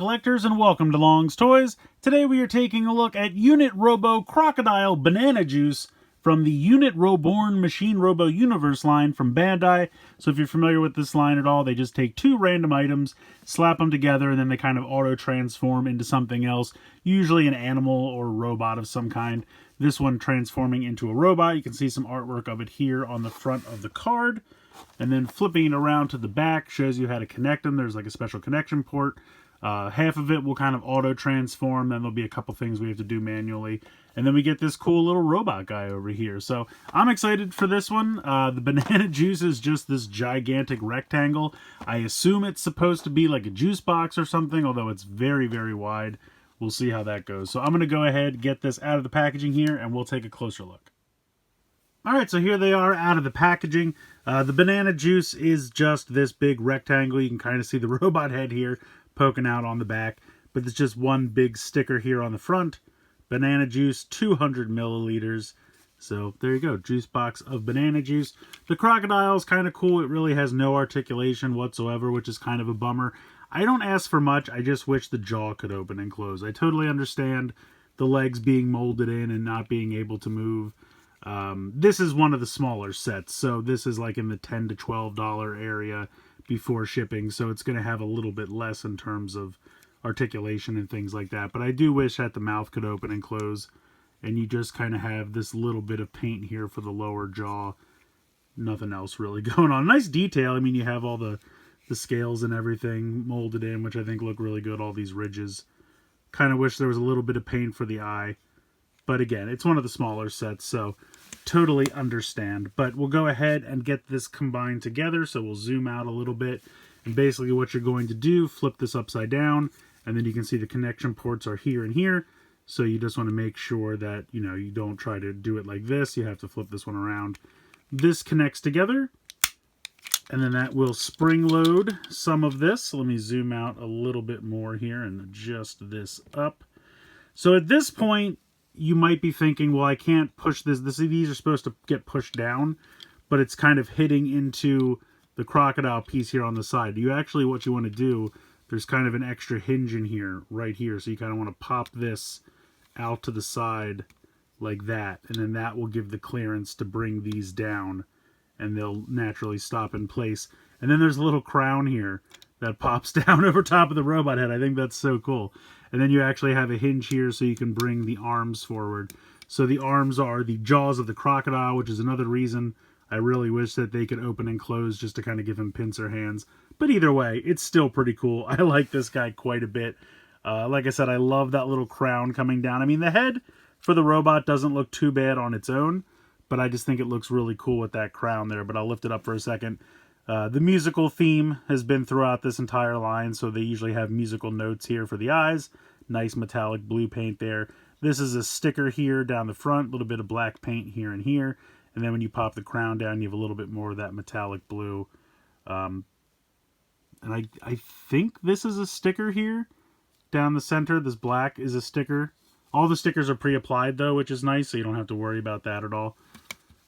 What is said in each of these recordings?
collectors, and welcome to Long's Toys. Today we are taking a look at Unit Robo Crocodile Banana Juice from the Unit Roborn Machine Robo Universe line from Bandai. So if you're familiar with this line at all, they just take two random items, slap them together, and then they kind of auto-transform into something else, usually an animal or a robot of some kind. This one transforming into a robot. You can see some artwork of it here on the front of the card. And then flipping it around to the back shows you how to connect them. There's like a special connection port. Half of it will kind of auto-transform. Then there'll be a couple things we have to do manually. And then we get this cool little robot guy over here. So I'm excited for this one. The banana juice is just this gigantic rectangle. I assume it's supposed to be like a juice box or something, although it's very, very wide. We'll see how that goes. So I'm going to go ahead, get this out of the packaging here, and we'll take a closer look. Alright, so here they are out of the packaging. The banana juice is just this big rectangle. You can kind of see the robot head here poking out on the back. But it's just one big sticker here on the front. Banana juice, 200 milliliters. So there you go, juice box of banana juice. The crocodile is kind of cool. It really has no articulation whatsoever, which is kind of a bummer. I don't ask for much. I just wish the jaw could open and close. I totally understand the legs being molded in and not being able to move. This is one of the smaller sets, so this is like in the $10 to $12 area before shipping, so it's going to have a little bit less in terms of articulation and things like that. But I do wish that the mouth could open and close, and you just kind of have this little bit of paint here for the lower jaw. Nothing else really going on. Nice detail. I mean, you have all the scales and everything molded in, which I think look really good, all these ridges. Kind of wish there was a little bit of paint for the eye. But again, it's one of the smaller sets, so totally understand. But we'll go ahead and get this combined together. So we'll zoom out a little bit. And basically what you're going to do, flip this upside down. And then you can see the connection ports are here and here. So you just want to make sure that, you know, you don't try to do it like this. You have to flip this one around. This connects together. And then that will spring load some of this. So let me zoom out a little bit more here and adjust this up. So at this point, you might be thinking, well, I can't push this. These are supposed to get pushed down, but it's kind of hitting into the crocodile piece here on the side. What you want to do, there's kind of an extra hinge in here, right here. So you kind of want to pop this out to the side like that. And then that will give the clearance to bring these down, and they'll naturally stop in place. And then there's a little crown here that pops down over top of the robot head. I think that's so cool. And then you actually have a hinge here so you can bring the arms forward. So the arms are the jaws of the crocodile, which is another reason I really wish that they could open and close just to kind of give him pincer hands. But either way, it's still pretty cool. I like this guy quite a bit. Like I said, I love that little crown coming down. I mean, the head for the robot doesn't look too bad on its own, but I just think it looks really cool with that crown there. But I'll lift it up for a second. The musical theme has been throughout this entire line, so they usually have musical notes here for the eyes. Nice metallic blue paint there. This is a sticker here down the front, a little bit of black paint here and here. And then when you pop the crown down, you have a little bit more of that metallic blue. And I think this is a sticker here down the center. This black is a sticker. All the stickers are pre-applied, though, which is nice, so you don't have to worry about that at all.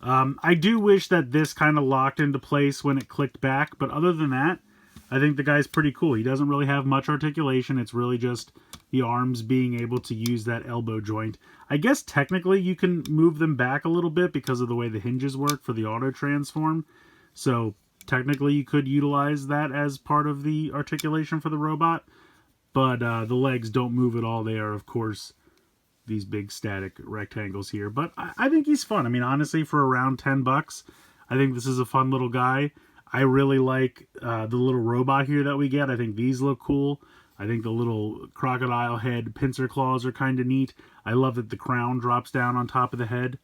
I do wish that this kind of locked into place when it clicked back, but other than that, I think the guy's pretty cool. He doesn't really have much articulation. It's really just the arms being able to use that elbow joint. I guess technically you can move them back a little bit because of the way the hinges work for the auto transform. So technically you could utilize that as part of the articulation for the robot, but the legs don't move at all. They are, of course, these big static rectangles here. But I think he's fun. I mean, honestly, for around 10 bucks, I think this is a fun little guy. I really like the little robot here that we get. I think these look cool. I think the little crocodile head pincer claws are kind of neat. I love that the crown drops down on top of the head.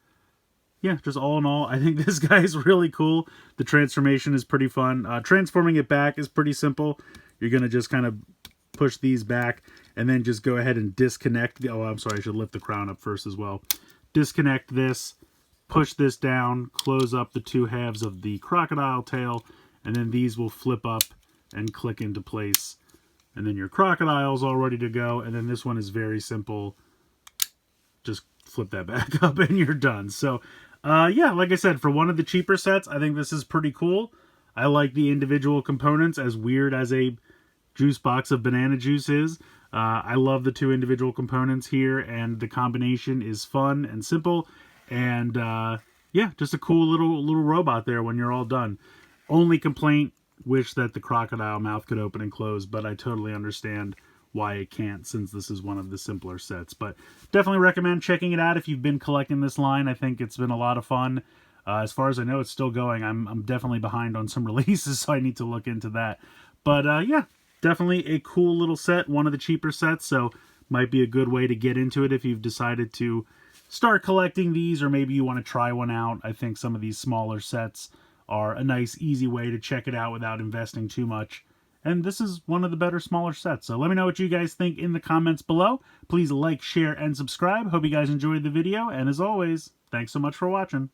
Yeah, just all in all, I think this guy is really cool. The transformation is pretty fun. Transforming it back is pretty simple. You're going to just kind of push these back and then just go ahead and disconnect. Oh, I'm sorry, I should lift the crown up first as well. Disconnect this, push this down, close up the two halves of the crocodile tail, and then these will flip up and click into place. And then your crocodile's all ready to go. And then this one is very simple. Just flip that back up and you're done. So, yeah, like I said, for one of the cheaper sets, I think this is pretty cool. I like the individual components, as weird as a juice box of banana juice is. I love the two individual components here, and the combination is fun and simple, and yeah, just a cool little robot there when you're all done. Only complaint, wish that the crocodile mouth could open and close, but I totally understand why it can't, since this is one of the simpler sets. But definitely recommend checking it out if you've been collecting this line. I think it's been a lot of fun. As far as I know, it's still going. I'm definitely behind on some releases, so I need to look into that. But yeah, definitely a cool little set, one of the cheaper sets, so might be a good way to get into it if you've decided to start collecting these, or maybe you want to try one out. I think some of these smaller sets are a nice, easy way to check it out without investing too much. And this is one of the better, smaller sets. So let me know what you guys think in the comments below. Please like, share, and subscribe. Hope you guys enjoyed the video. And as always, thanks so much for watching.